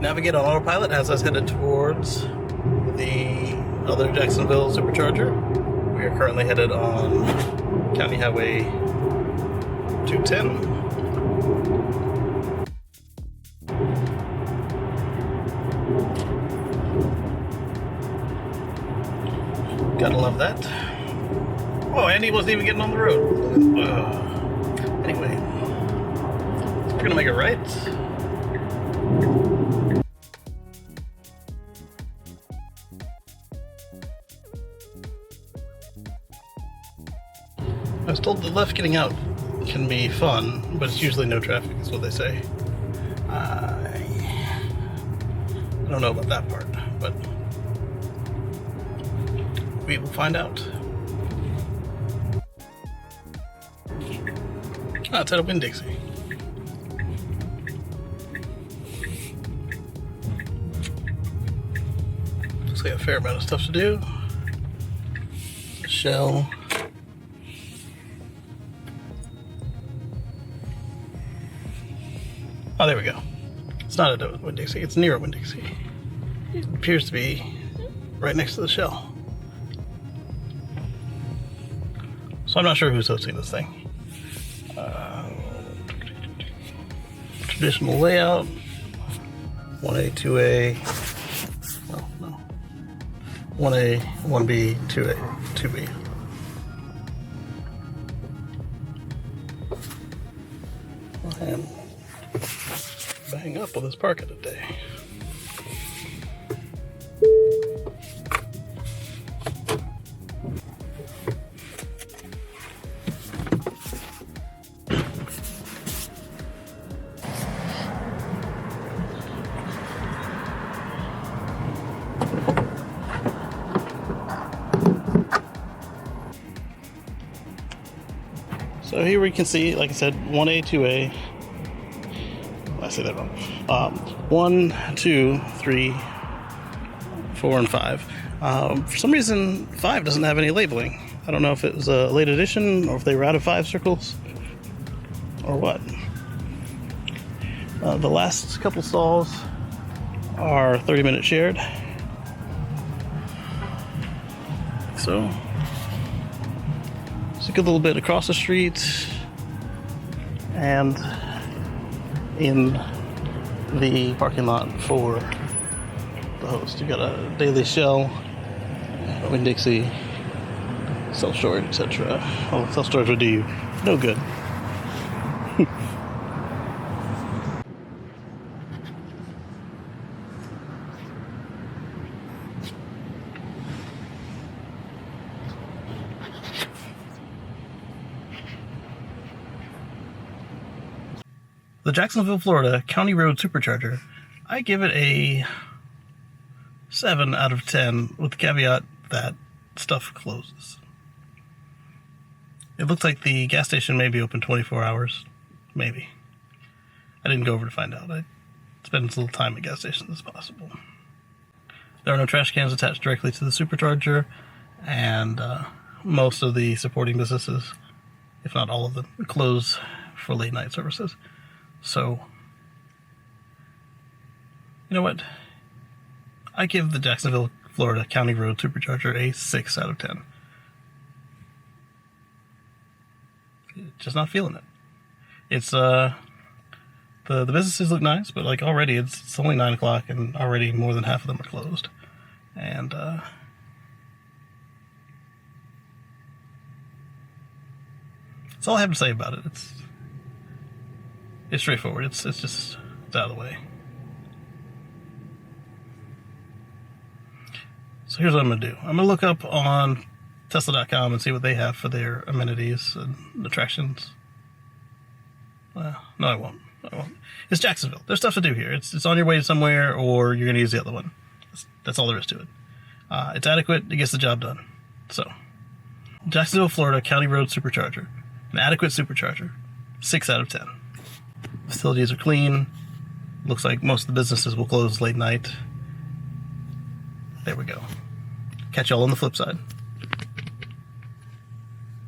Navigate on autopilot has us headed towards the other Jacksonville Supercharger. We are currently headed on County Highway 210. Gotta love that. Oh, and he wasn't even getting on the road. Anyway, we're gonna make it right. I was told the left getting out can be fun, but it's usually no traffic, is what they say. I don't know about that part, but we will find out. Ah, it's out of Winn-Dixie. Looks like a fair amount of stuff to do. Shell. Oh, there we go. It's not at Winn-Dixie, it's near Winn-Dixie. It appears to be right next to the Shell. So I'm not sure who's hosting this thing. Traditional layout. 1A, 2A. Well, no. 1A, 1B, 2A, 2B. And bang up on this parking today. So here we can see, like I said, 1A, 2A. I say that wrong. 1, 2, 3, 4, and 5. For some reason, 5 doesn't have any labeling. I don't know if it was a late edition or if they were out of 5 circles or what. The last couple stalls are 30-minute shared. So, it's a good little bit across the street and in the parking lot for the host. You got a Daily Shell, Winn-Dixie, self-storage, etc. Well, self-storage would do you no good. The Jacksonville, Florida County Road Supercharger, I give it a 7 out of 10 with the caveat that stuff closes. It looks like the gas station may be open 24 hours. Maybe. I didn't go over to find out. I spend as little time at gas stations as possible. There are no trash cans attached directly to the supercharger, and most of the supporting businesses, if not all of them, close for late night services. So, you know what? I give the Jacksonville, Florida County Road Supercharger a 6 out of 10. Just not feeling it. It's the businesses look nice, but like already it's only 9 o'clock and already more than half of them are closed. And that's all I have to say about it. It's straightforward. It's out of the way. So here's what I'm going to do. I'm going to look up on Tesla.com and see what they have for their amenities and attractions. Well, no, I won't. It's Jacksonville. There's stuff to do here. It's on your way somewhere, or you're going to use the other one. That's all there is to it. It's adequate. It gets the job done. So, Jacksonville, Florida County Road Supercharger. An adequate supercharger. 6 out of 10. Facilities are clean. Looks like most of the businesses will close late night. There we go. Catch y'all on the flip side.